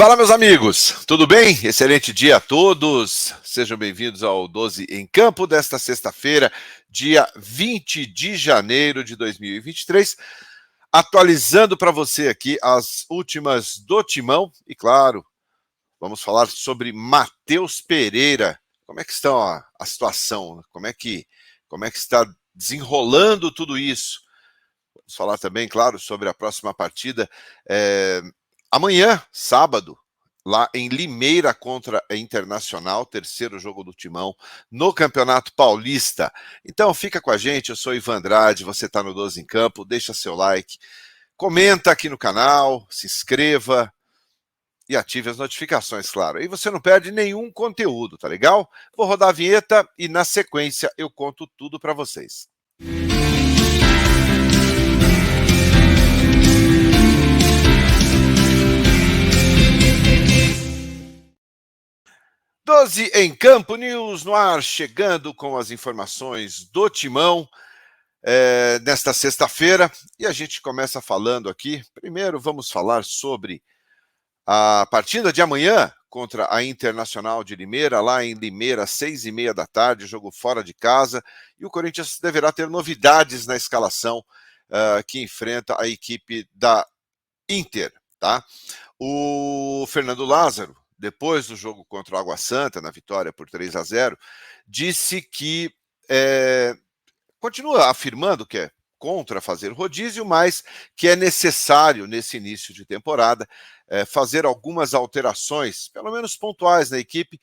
Fala, meus amigos, tudo bem? Excelente dia a todos. Sejam bem-vindos ao 12 em Campo desta sexta-feira, dia 20 de janeiro de 2023. Atualizando para você aqui as últimas do Timão e, claro, vamos falar sobre Matheus Pereira. Como é que está a situação? Como é que está desenrolando tudo isso? Vamos falar também, claro, sobre a próxima partida. Amanhã, sábado, lá em Limeira contra a Internacional, terceiro jogo do Timão, no Campeonato Paulista. Então fica com a gente, eu sou Ivan Andrade, você está no 12 em Campo, deixa seu like, comenta aqui no canal, se inscreva e ative as notificações, claro. Aí você não perde nenhum conteúdo, tá legal? Vou rodar a vinheta e na sequência eu conto tudo para vocês. 12 em Campo News no ar, chegando com as informações do Timão nesta sexta-feira. E a gente começa falando aqui. Primeiro vamos falar sobre a partida de amanhã contra a Internacional de Limeira, lá em Limeira, 6h30 da tarde, jogo fora de casa. E o Corinthians deverá ter novidades na escalação que enfrenta a equipe da Inter, tá? O Fernando Lázaro, depois do jogo contra o Água Santa, na vitória por 3-0, disse que continua afirmando que é contra fazer rodízio, mas que é necessário, nesse início de temporada, fazer algumas alterações, pelo menos pontuais, na equipe,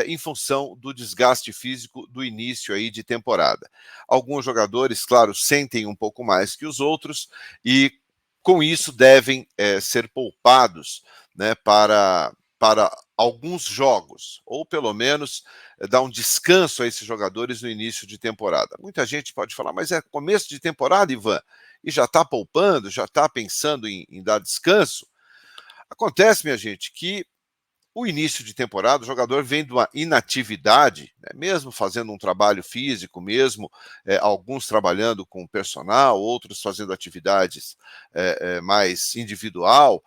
em função do desgaste físico do início aí de temporada. Alguns jogadores, claro, sentem um pouco mais que os outros e, com isso, devem ser poupados, né, para alguns jogos, ou pelo menos dar um descanso a esses jogadores no início de temporada. Muita gente pode falar, mas é começo de temporada, Ivan, e já está poupando, já está pensando em dar descanso? Acontece, minha gente, que o início de temporada, o jogador vem de uma inatividade, né, mesmo fazendo um trabalho físico, mesmo alguns trabalhando com personal, outros fazendo atividades mais individual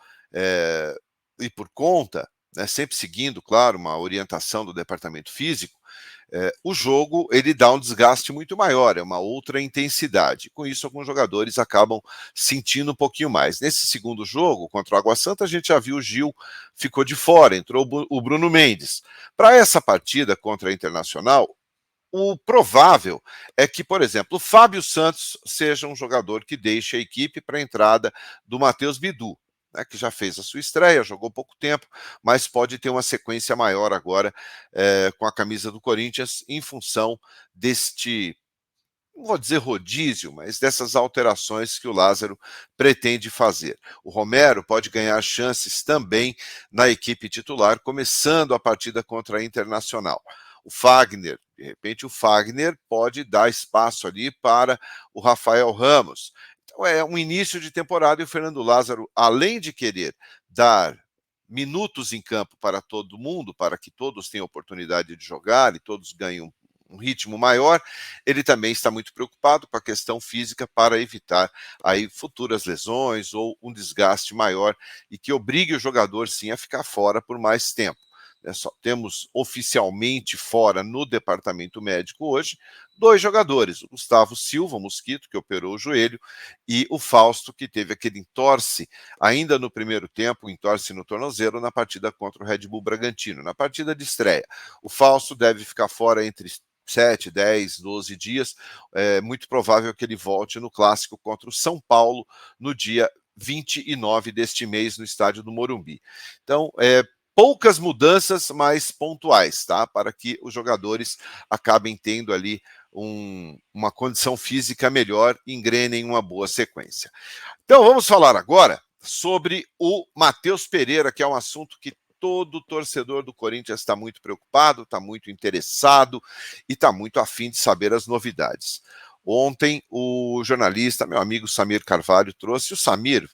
e por conta, né, sempre seguindo, claro, uma orientação do departamento físico, o jogo ele dá um desgaste muito maior, é uma outra intensidade. Com isso, alguns jogadores acabam sentindo um pouquinho mais. Nesse segundo jogo, contra o Água Santa, a gente já viu o Gil ficou de fora, entrou o Bruno Mendes. Para essa partida contra a Internacional, o provável é que, por exemplo, o Fábio Santos seja um jogador que deixe a equipe para a entrada do Matheus Bidu, né, que já fez a sua estreia, jogou pouco tempo, mas pode ter uma sequência maior agora com a camisa do Corinthians em função deste, não vou dizer rodízio, mas dessas alterações que o Lázaro pretende fazer. O Romero pode ganhar chances também na equipe titular, começando a partida contra a Internacional. O Fagner, de repente o Fagner pode dar espaço ali para o Rafael Ramos. Então é um início de temporada e o Fernando Lázaro, além de querer dar minutos em campo para todo mundo, para que todos tenham oportunidade de jogar e todos ganhem um ritmo maior, ele também está muito preocupado com a questão física para evitar aí futuras lesões ou um desgaste maior e que obrigue o jogador sim a ficar fora por mais tempo. Só temos oficialmente fora no departamento médico hoje 2 jogadores, o Gustavo Silva, o Mosquito, que operou o joelho, e o Fausto, que teve aquele entorse ainda no primeiro tempo, entorse no tornozelo na partida contra o Red Bull Bragantino, na partida de estreia. O Fausto deve ficar fora entre 7, 10, 12 dias, é muito provável que ele volte no clássico contra o São Paulo no dia 29 deste mês no estádio do Morumbi. Então, poucas mudanças, mas pontuais, tá? Para que os jogadores acabem tendo ali uma condição física melhor e engrenem uma boa sequência. Então, vamos falar agora sobre o Matheus Pereira, que é um assunto que todo torcedor do Corinthians está muito preocupado, está muito interessado e está muito afim de saber as novidades. Ontem, o jornalista, meu amigo Samir Carvalho, trouxe o Samir,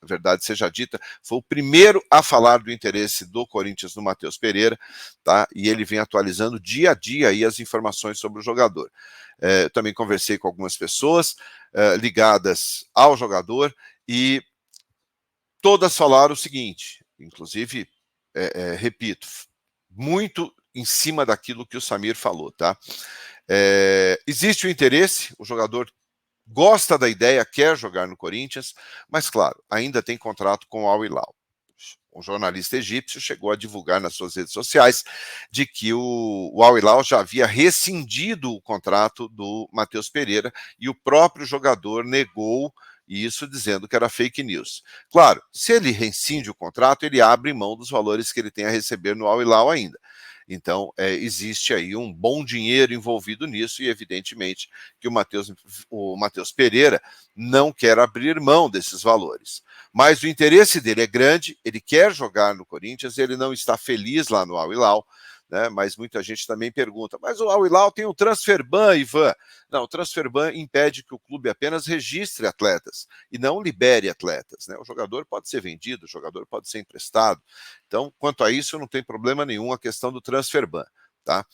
a verdade seja dita, foi o primeiro a falar do interesse do Corinthians no Matheus Pereira, tá? E ele vem atualizando dia a dia aí as informações sobre o jogador. Eu também conversei com algumas pessoas ligadas ao jogador e todas falaram o seguinte, inclusive repito, muito em cima daquilo que o Samir falou, tá? Existe o interesse, o jogador gosta da ideia, quer jogar no Corinthians, mas claro, ainda tem contrato com o Al Hilal. Um jornalista egípcio chegou a divulgar nas suas redes sociais de que o Al Hilal já havia rescindido o contrato do Matheus Pereira e o próprio jogador negou isso, dizendo que era fake news. Claro, se ele rescinde o contrato, ele abre mão dos valores que ele tem a receber no Al Hilal ainda. Então, existe aí um bom dinheiro envolvido nisso e, evidentemente, que o Matheus Pereira não quer abrir mão desses valores. Mas o interesse dele é grande, ele quer jogar no Corinthians, ele não está feliz lá no Al Hilal, né? Mas muita gente também pergunta, mas o Al Hilal tem o transfer ban, Ivan. Não, o transfer ban impede que o clube apenas registre atletas e não libere atletas, né? O jogador pode ser vendido, o jogador pode ser emprestado. Então, quanto a isso, não tem problema nenhum a questão do transfer ban. Tá?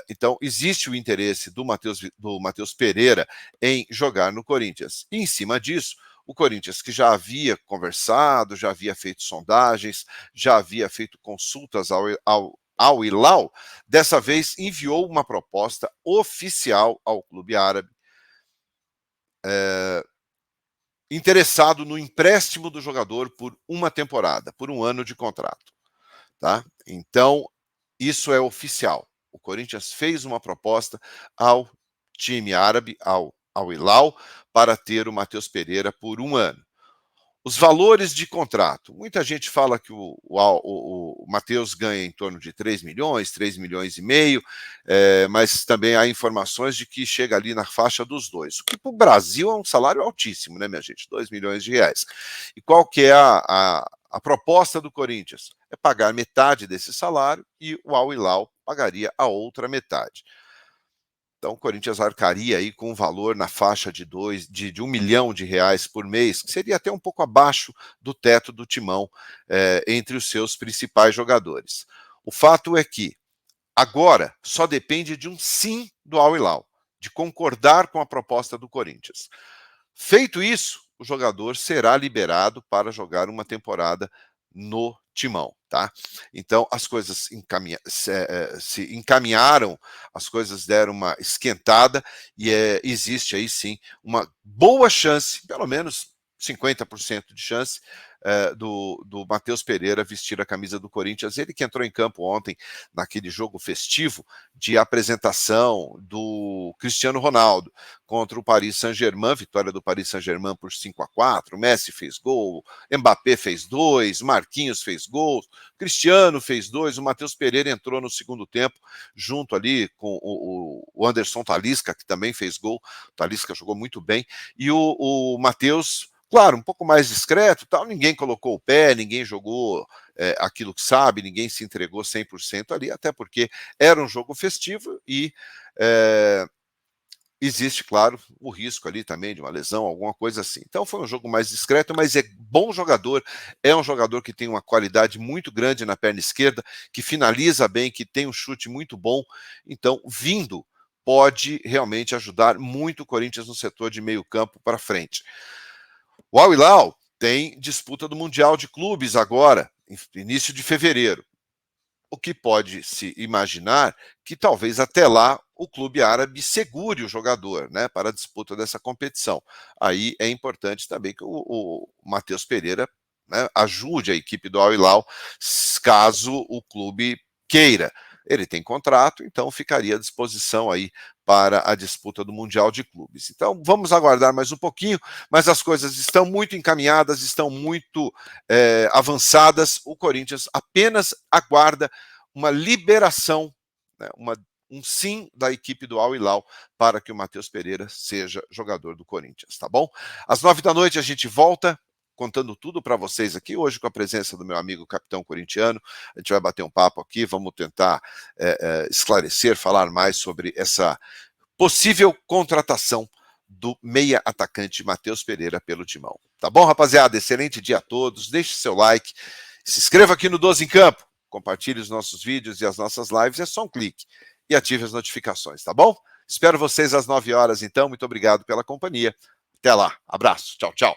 Então, existe o interesse do Matheus Pereira em jogar no Corinthians. E, em cima disso, o Corinthians, que já havia conversado, já havia feito sondagens, já havia feito consultas ao Hilal, dessa vez enviou uma proposta oficial ao clube árabe, interessado no empréstimo do jogador por uma temporada, por um ano de contrato. Tá? Então, isso é oficial. O Corinthians fez uma proposta ao time árabe, ao Hilal, para ter o Matheus Pereira por um ano. Os valores de contrato. Muita gente fala que o Matheus ganha em torno de 3 milhões, 3 milhões e meio, mas também há informações de que chega ali na faixa dos 2. O que para o Brasil é um salário altíssimo, né, minha gente? 2 milhões de reais. E qual que é a proposta do Corinthians? É pagar metade desse salário e o Al Hilal pagaria a outra metade. Então, o Corinthians arcaria aí com um valor na faixa de 1 milhão de reais por mês, que seria até um pouco abaixo do teto do timão entre os seus principais jogadores. O fato é que agora só depende de um sim do Al Hilal, de concordar com a proposta do Corinthians. Feito isso, o jogador será liberado para jogar uma temporada no timão, tá? Então as coisas se encaminharam, as coisas deram uma esquentada e existe aí sim uma boa chance, pelo menos 50% de chance, do Matheus Pereira vestir a camisa do Corinthians. Ele que entrou em campo ontem naquele jogo festivo de apresentação do Cristiano Ronaldo contra o Paris Saint-Germain, vitória do Paris Saint-Germain por 5-4, Messi fez gol, Mbappé fez 2, Marquinhos fez gol, Cristiano fez 2, o Matheus Pereira entrou no segundo tempo, junto ali com o Anderson Talisca, que também fez gol, o Talisca jogou muito bem, e o Matheus, claro, um pouco mais discreto, tal, ninguém colocou o pé, ninguém jogou aquilo que sabe, ninguém se entregou 100% ali, até porque era um jogo festivo e existe, claro, o risco ali também de uma lesão, alguma coisa assim. Então foi um jogo mais discreto, mas é bom jogador, é um jogador que tem uma qualidade muito grande na perna esquerda, que finaliza bem, que tem um chute muito bom, então vindo pode realmente ajudar muito o Corinthians no setor de meio campo para frente. O Al Hilal tem disputa do Mundial de Clubes agora, início de fevereiro. O que pode se imaginar que talvez até lá o clube árabe segure o jogador, né, para a disputa dessa competição. Aí é importante também que o Matheus Pereira, né, ajude a equipe do Al Hilal caso o clube queira. Ele tem contrato, então ficaria à disposição aí para a disputa do Mundial de Clubes. Então vamos aguardar mais um pouquinho, mas as coisas estão muito encaminhadas, estão muito avançadas. O Corinthians apenas aguarda uma liberação, né, um sim da equipe do Al Hilal para que o Matheus Pereira seja jogador do Corinthians, tá bom? Às 9 da noite a gente volta contando tudo para vocês aqui, hoje com a presença do meu amigo capitão corintiano. A gente vai bater um papo aqui, vamos tentar esclarecer, falar mais sobre essa possível contratação do meia atacante Matheus Pereira pelo Timão. Tá bom, rapaziada? Excelente dia a todos, deixe seu like, se inscreva aqui no 12 em Campo, compartilhe os nossos vídeos e as nossas lives, é só um clique e ative as notificações, tá bom? Espero vocês às 9 horas, então, muito obrigado pela companhia. Até lá, abraço, tchau, tchau.